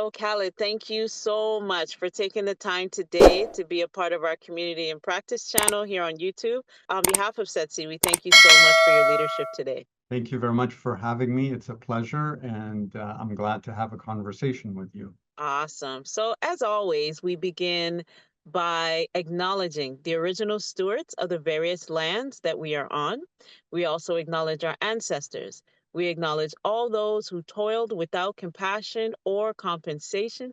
So, Khaled, thank you so much for taking the time today to be a part of our community and practice channel here on YouTube. On behalf of SETSI, we thank you so much for your leadership today. Thank you very much for having me. It's a pleasure, and I'm glad to have a conversation with you. Awesome. So, as always, we begin by acknowledging the original stewards of the various lands that we are on. We also acknowledge our ancestors. We acknowledge all those who toiled without compassion or compensation.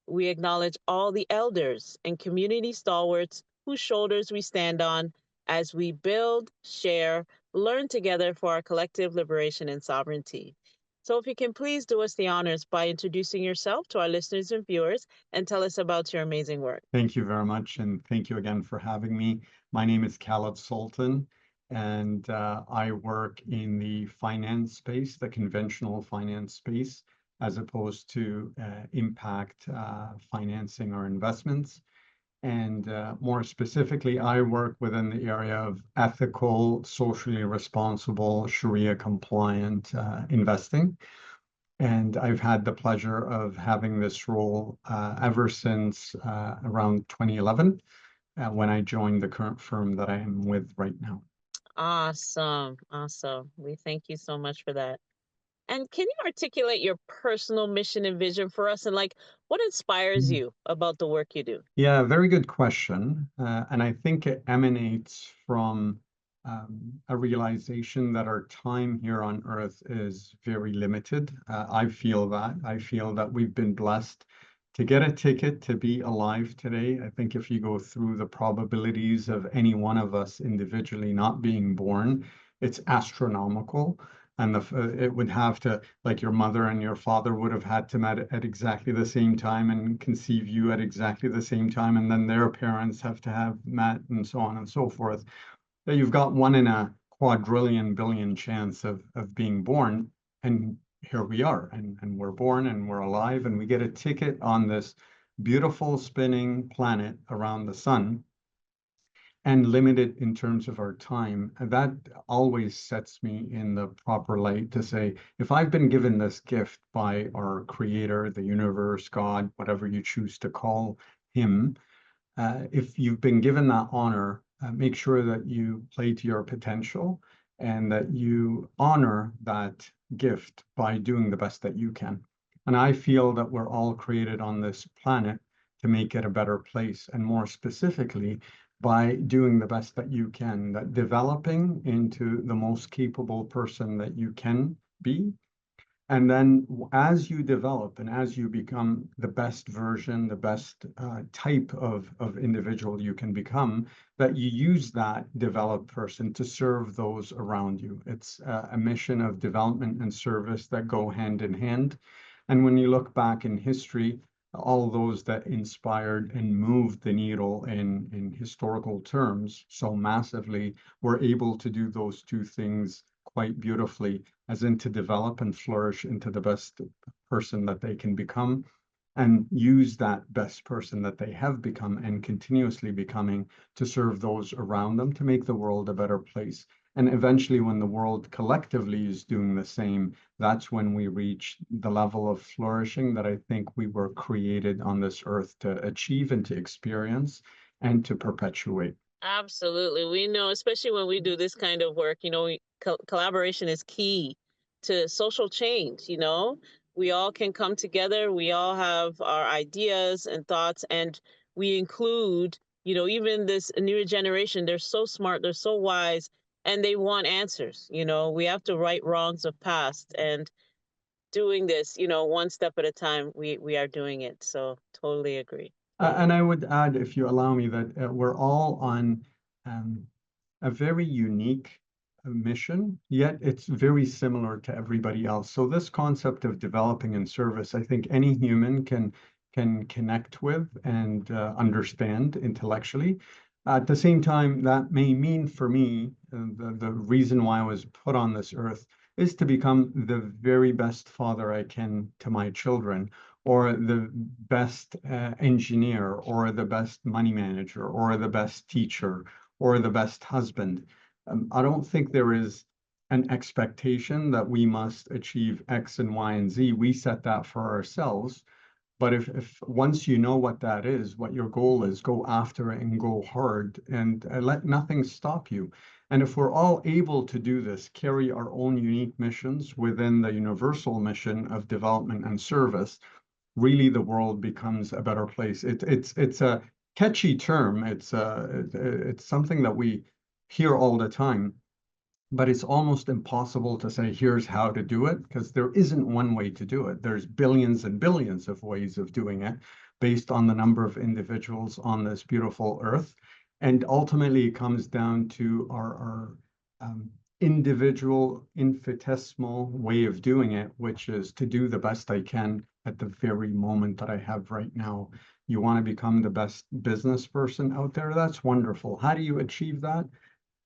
We acknowledge all the elders and community stalwarts whose shoulders we stand on as we build, share, learn together for our collective liberation and sovereignty. So, if you can please do us the honors by introducing yourself to our listeners and viewers and tell us about your amazing work. Thank you very much, and thank you again for having me. My name is Khaled Sultan, and I work in the finance space, the conventional finance space, as opposed to impact financing or investments. And more specifically, I work within the area of ethical, socially responsible, Sharia compliant investing. And I've had the pleasure of having this role ever since around 2011 when I joined the current firm that I am with right now. Awesome. Awesome. We thank you so much for that. And can you articulate your personal mission and vision for us and what inspires Mm. you about the work you do? Yeah, very good question. And I think it emanates from a realization that our time here on Earth is very limited. I feel that. I feel that we've been blessed to get a ticket to be alive today. I think if you go through the probabilities of any one of us individually not being born, it's astronomical. And it would have to, like your mother and your father would have had to met at exactly the same time and conceive you at exactly the same time, and then their parents have to have met, and so on and so forth. That you've got one in a quadrillion billion chance of being born, and here we are, and we're born and we're alive, and we get a ticket on this beautiful spinning planet around the sun and limited in terms of our time. And that always sets me in the proper light to say, if I've been given this gift by our creator, the universe, God, whatever you choose to call him, if you've been given that honor, make sure that you play to your potential and that you honor that gift by doing the best that you can. And I feel that we're all created on this planet to make it a better place, and more specifically, by doing the best that you can, that developing into the most capable person that you can be. And then as you develop and as you become the best version, the best type of individual you can become, that you use that developed person to serve those around you. It's a mission of development and service that go hand in hand. And when you look back in history, all those that inspired and moved the needle in historical terms so massively were able to do those two things quite beautifully, as in to develop and flourish into the best person that they can become, and use that best person that they have become and continuously becoming to serve those around them to make the world a better place. And eventually, when the world collectively is doing the same, that's when we reach the level of flourishing that I think we were created on this earth to achieve and to experience and to perpetuate. Absolutely. We know, especially when we do this kind of work, collaboration is key to social change. We all can come together, we all have our ideas and thoughts, and we include, even this newer generation. They're so smart, they're so wise, and they want answers. We have to right wrongs of past, and doing this, one step at a time, we are doing it. So totally agree. And Totally. I would add, if you allow me, that we're all on um, a very unique mission, yet it's very similar to everybody else. So this concept of developing in service, I think any human can connect with and understand intellectually. At the same time, that may mean for me, the reason why I was put on this earth is to become the very best father I can to my children, or the best engineer, or the best money manager, or the best teacher, or the best husband. I don't think there is an expectation that we must achieve X and Y and Z. We set that for ourselves. But if once you know what that is, what your goal is, go after it and go hard and let nothing stop you. And if we're all able to do this, carry our own unique missions within the universal mission of development and service, really the world becomes a better place. It's a catchy term. It's something that we hear all the time, but it's almost impossible to say, here's how to do it, because there isn't one way to do it. There's billions and billions of ways of doing it based on the number of individuals on this beautiful earth. And ultimately, it comes down to our individual, infinitesimal way of doing it, which is to do the best I can at the very moment that I have right now. You want to become the best business person out there? That's wonderful. How do you achieve that?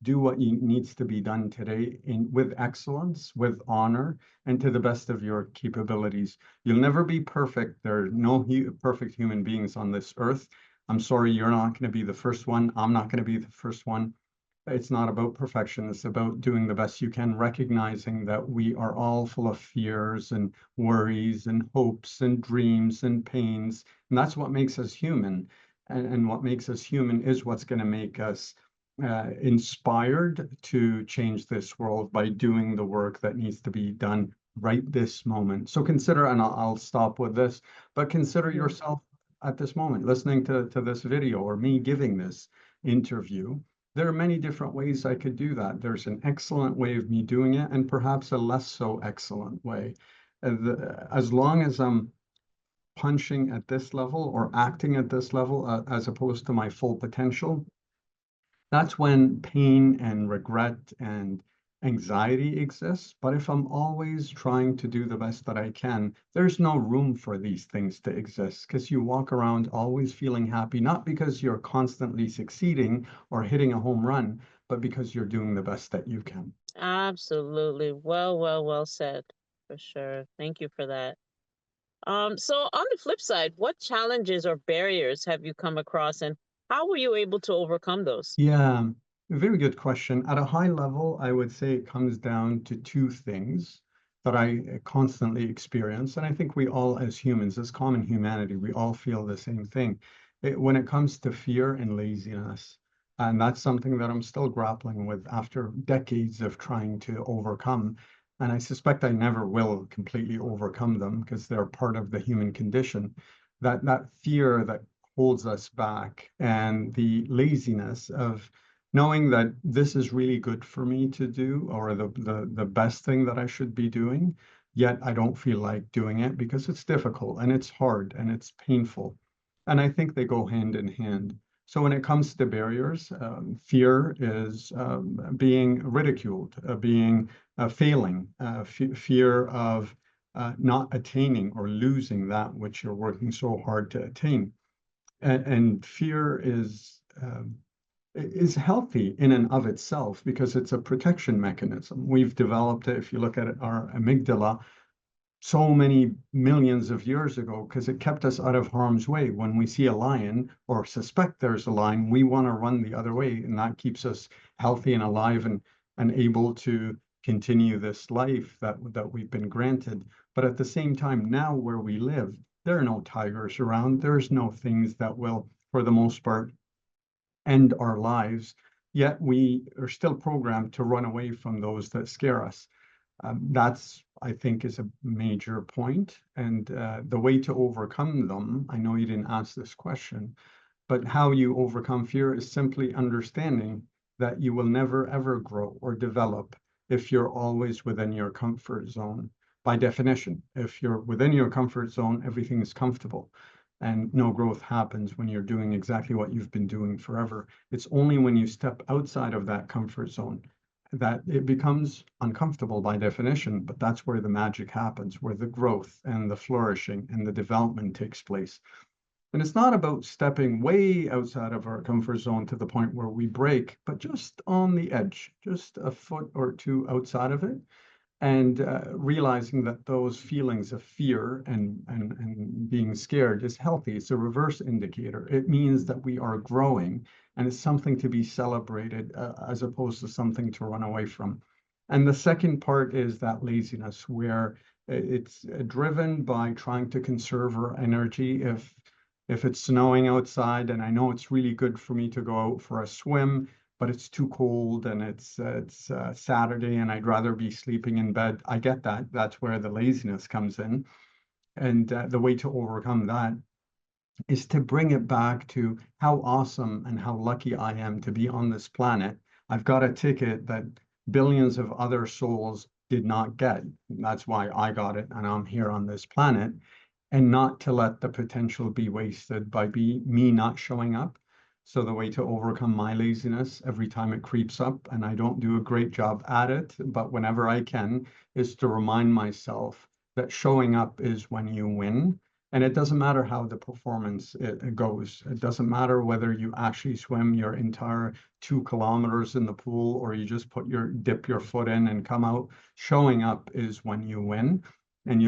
Do what needs to be done today with excellence, with honor, and to the best of your capabilities. You'll never be perfect. There are no perfect human beings on this earth. I'm sorry, you're not going to be the first one. I'm not going to be the first one. It's not about perfection. It's about doing the best you can, recognizing that we are all full of fears and worries and hopes and dreams and pains. And that's what makes us human. And what makes us human is what's going to make us inspired to change this world by doing the work that needs to be done right this moment. So consider, and I'll stop with this, but consider yourself at this moment, listening to this video or me giving this interview. There are many different ways I could do that. There's an excellent way of me doing it and perhaps a less so excellent way. As long as I'm punching at this level or acting at this level as opposed to my full potential, that's when pain and regret and anxiety exists. But if I'm always trying to do the best that I can, there's no room for these things to exist because you walk around always feeling happy, not because you're constantly succeeding or hitting a home run, but because you're doing the best that you can. Absolutely. Well said, for sure. Thank you for that. So on the flip side, what challenges or barriers have you come across and how were you able to overcome those? Yeah, a very good question. At a high level, I would say it comes down to two things that I constantly experience. And I think we all, as humans, as common humanity, we all feel the same thing. When it comes to fear and laziness, and that's something that I'm still grappling with after decades of trying to overcome. And I suspect I never will completely overcome them because they're part of the human condition. That fear that holds us back and the laziness of knowing that this is really good for me to do or the best thing that I should be doing, yet I don't feel like doing it because it's difficult and it's hard and it's painful. And I think they go hand in hand. So when it comes to barriers, fear is being ridiculed, being failing, fear of not attaining or losing that which you're working so hard to attain. And fear is healthy in and of itself because it's a protection mechanism. We've developed it, if you look at it, our amygdala so many millions of years ago because it kept us out of harm's way. When we see a lion or suspect there's a lion, we want to run the other way, and that keeps us healthy and alive and able to continue this life that we've been granted. But at the same time, now where we live, there are no tigers around. There's no things that will, for the most part, end our lives. Yet we are still programmed to run away from those that scare us. That's, I think, is a major point. And the way to overcome them, I know you didn't ask this question, but how you overcome fear is simply understanding that you will never, ever grow or develop if you're always within your comfort zone. By definition, if you're within your comfort zone, everything is comfortable. And no growth happens when you're doing exactly what you've been doing forever. It's only when you step outside of that comfort zone that it becomes uncomfortable by definition, but that's where the magic happens, where the growth and the flourishing and the development takes place. And it's not about stepping way outside of our comfort zone to the point where we break, but just on the edge, just a foot or two outside of it, and realizing that those feelings of fear and being scared is healthy. It's a reverse indicator. It means that we are growing, and it's something to be celebrated as opposed to something to run away from. And the second part is that laziness, where It's driven by trying to conserve our energy. If it's snowing outside and I know it's really good for me to go out for a swim, but it's too cold and it's Saturday and I'd rather be sleeping in bed, I get that. That's where the laziness comes in. And the way to overcome that is to bring it back to how awesome and how lucky I am to be on this planet. I've got a ticket that billions of other souls did not get. That's why I got it, and I'm here on this planet, and not to let the potential be wasted by me not showing up. So the way to overcome my laziness every time it creeps up, and I don't do a great job at it, but whenever I can, is to remind myself that showing up is when you win. And it doesn't matter how the performance it goes. It doesn't matter whether you actually swim your entire 2 kilometers in the pool or you just dip your foot in and come out. Showing up is when you win. And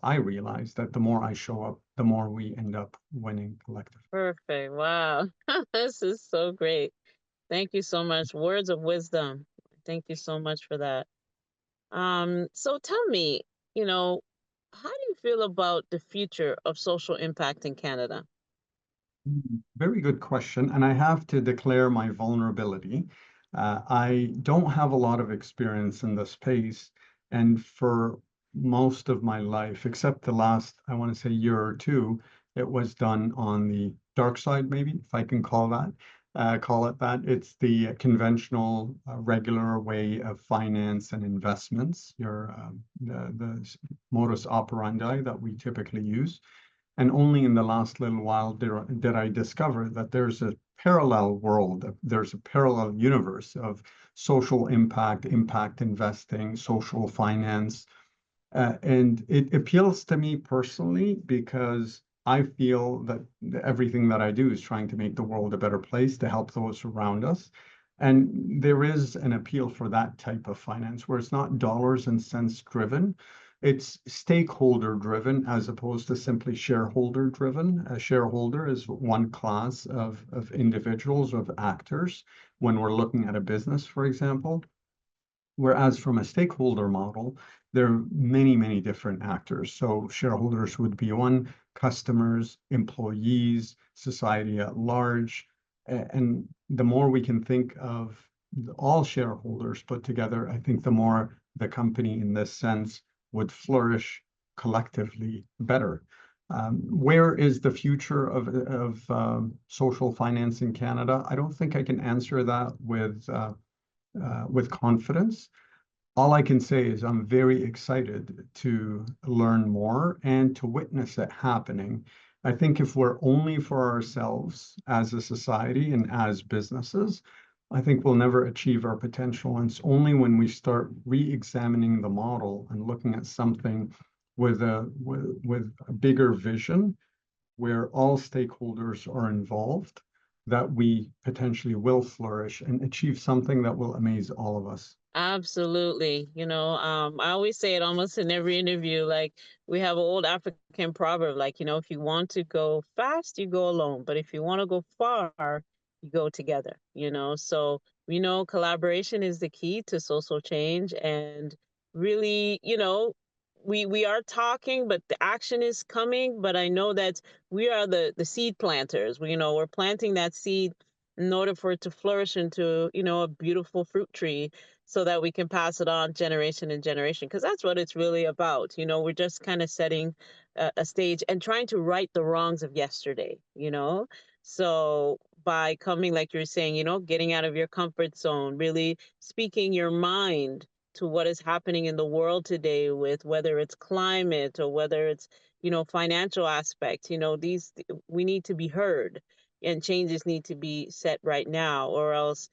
I realize that the more I show up, the more we end up winning collectively. Perfect. Wow. This is so great. Thank you so much. Words of wisdom. Thank you so much for that. So tell me, you know, how do you feel about the future of social impact in Canada? Very good question. And I have to declare my vulnerability. I don't have a lot of experience in this space. And for most of my life, except the last, I want to say, year or two, it was done on the dark side, maybe, if I can call it that. It's the conventional, regular way of finance and investments, the modus operandi that we typically use. And only in the last little while did I discover that there's a parallel world, there's a parallel universe of social impact investing, social finance. And it appeals to me personally because I feel that everything that I do is trying to make the world a better place to help those around us. And there is an appeal for that type of finance where it's not dollars and cents driven. It's stakeholder driven as opposed to simply shareholder driven. A shareholder is one class of individuals, of actors, when we're looking at a business, for example. Whereas from a stakeholder model, there are many, many different actors. So shareholders would be one, customers, employees, society at large. And the more we can think of all shareholders put together, I think the more the company in this sense would flourish collectively better. Where is the future of social finance in Canada? I don't think I can answer that with confidence. All I can say is I'm very excited to learn more and to witness it happening. I think if we're only for ourselves as a society and as businesses, I think we'll never achieve our potential. And it's only when we start re-examining the model and looking at something with a bigger vision where all stakeholders are involved that we potentially will flourish and achieve something that will amaze all of us. Absolutely. I always say it almost in every interview. Like we have an old African proverb, like, if you want to go fast, you go alone. But if you want to go far, you go together. So we know collaboration is the key to social change. And really, we are talking, but the action is coming. But I know that we are the seed planters. We're planting that seed in order for it to flourish into, a beautiful fruit tree so that we can pass it on generation and generation, because that's what it's really about. We're just kind of setting a stage and trying to right the wrongs of yesterday. So by coming, like you're saying, getting out of your comfort zone, really speaking your mind to what is happening in the world today, with whether it's climate or whether it's financial aspects. These, we need to be heard, and changes need to be set right now, or else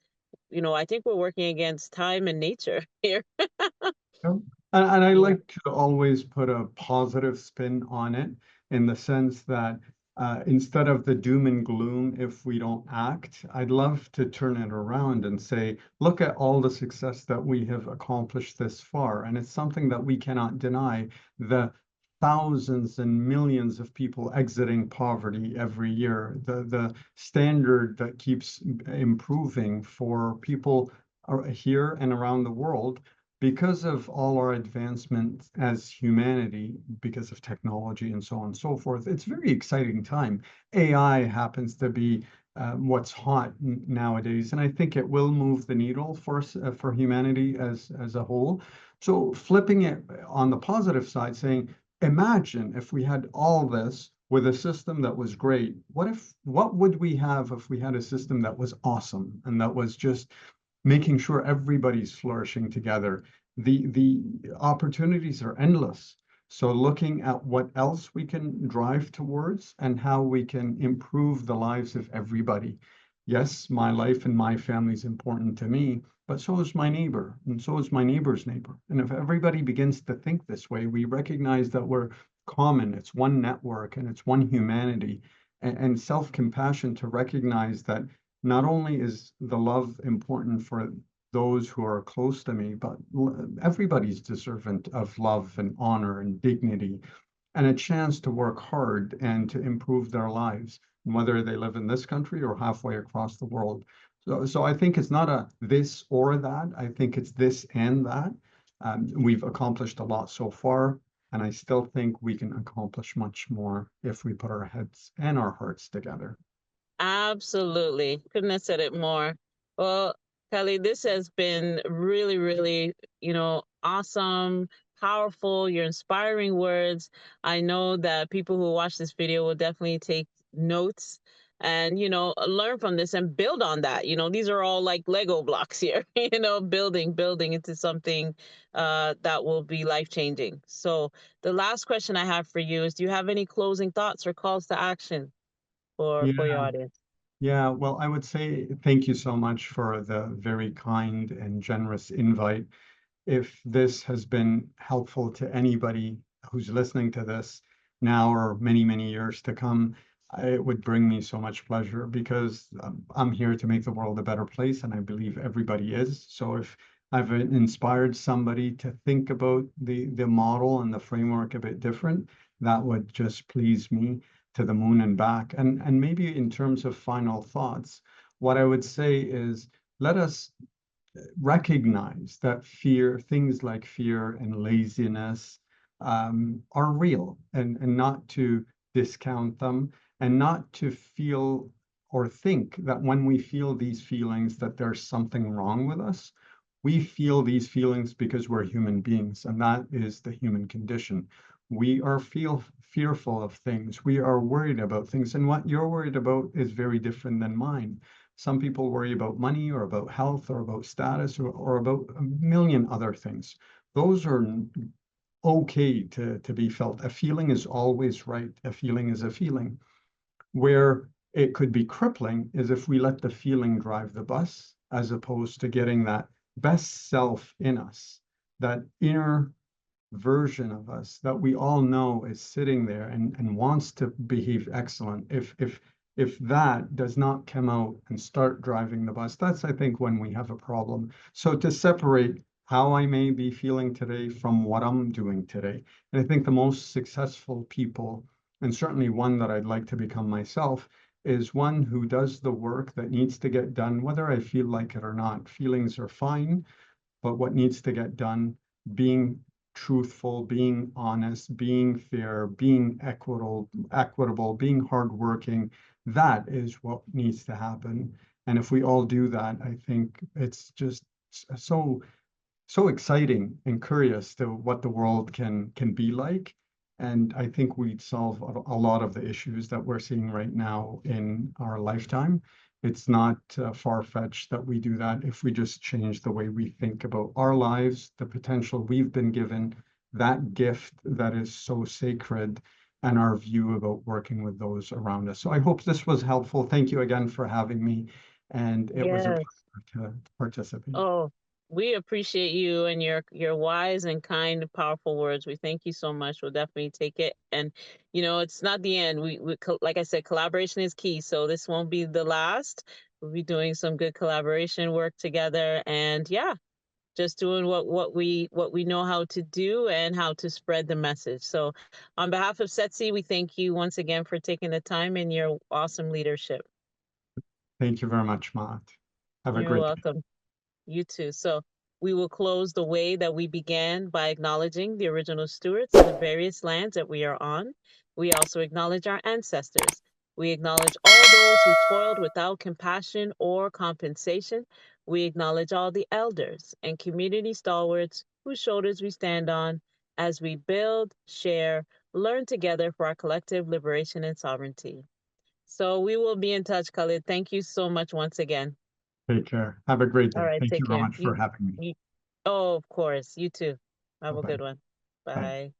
I think we're working against time and nature here. Yeah. And I Yeah. like to always put a positive spin on it in the sense that instead of the doom and gloom, if we don't act, I'd love to turn it around and say, look at all the success that we have accomplished this far. And it's something that we cannot deny. The thousands and millions of people exiting poverty every year, the standard that keeps improving for people here and around the world. because of all our advancements as humanity, because of technology and so on and so forth, it's a very exciting time. AI happens to be what's hot nowadays, and I think it will move the needle for humanity as a whole. So flipping it on the positive side, saying, imagine if we had all this with a system that was great. What would we have if we had a system that was awesome and that was just making sure everybody's flourishing together? The opportunities are endless. So looking at what else we can drive towards and how we can improve the lives of everybody. Yes, my life and my family is important to me, but so is my neighbor, and so is my neighbor's neighbor. And if everybody begins to think this way, we recognize that we're common, it's one network, and it's one humanity, and self-compassion to recognize that not only is the love important for those who are close to me, but everybody's deserving of love and honor and dignity and a chance to work hard and to improve their lives, whether they live in this country or halfway across the world. So I think it's not a this or that. I think it's this and that. We've accomplished a lot so far, and I still think we can accomplish much more if we put our heads and our hearts together. Absolutely. Couldn't have said it more. Well, Kelly, this has been really, really, awesome, powerful, your inspiring words. I know that people who watch this video will definitely take notes and, learn from this and build on that. These are all like Lego blocks here, building into something that will be life changing. So the last question I have for you is, do you have any closing thoughts or calls to action for your Yeah, audience? yeah. Well, I would say thank you so much for the very kind and generous invite. If this has been helpful to anybody who's listening to this now or many, many years to come, it would bring me so much pleasure because I'm here to make the world a better place, and I believe everybody is. So if I've inspired somebody to think about the model and the framework a bit different, that would just please me to the moon and back. And maybe in terms of final thoughts, what I would say is let us recognize that things like fear and laziness are real, and not to discount them, and not to feel or think that when we feel these feelings that there's something wrong with us. We feel these feelings because we're human beings, and that is the human condition. We are fearful of things. We are worried about things, and what you're worried about is very different than mine. Some people worry about money or about health or about status or about a million other things. Those are okay to be felt. A feeling is always right. A feeling is a feeling. Where it could be crippling is if we let the feeling drive the bus, as opposed to getting that best self in us, that inner version of us that we all know is sitting there and wants to behave excellent. If that does not come out and start driving the bus, that's, I think, when we have a problem. So to separate how I may be feeling today from what I'm doing today. And I think the most successful people, and certainly one that I'd like to become myself, is one who does the work that needs to get done, whether I feel like it or not. Feelings are fine, but what needs to get done, being truthful, being honest, being fair, being equitable, being hardworking, that is what needs to happen. And if we all do that, I think it's just so exciting and curious to what the world can be like. And I think we'd solve a lot of the issues that we're seeing right now in our lifetime. It's not far-fetched that we do that if we just change the way we think about our lives, the potential we've been given, that gift that is so sacred, and our view about working with those around us. So I hope this was helpful. Thank you again for having me, and it was a Yes. pleasure to participate. Oh, we appreciate you and your wise and kind, powerful words. We thank you so much. We'll definitely take it. And it's not the end. Like I said, collaboration is key. So this won't be the last. We'll be doing some good collaboration work together. And yeah, just doing what we know how to do and how to spread the message. So on behalf of Setsi, we thank you once again for taking the time and your awesome leadership. Thank you very much, Matt. Have a You're great day. welcome. You too. So We will close the way that we began by acknowledging the original stewards of the various lands that we are on. We also acknowledge our ancestors. We acknowledge all those who toiled without compassion or compensation. We acknowledge all the elders and community stalwarts whose shoulders we stand on as we build, share, learn together for our collective liberation and sovereignty. So we will be in touch, Khalid. Thank you so much once again. Take care. Have a great All day. right, Thank take you very care. much for having me. You, oh, of course. You too. Have a Bye-bye. good one. Bye. Bye.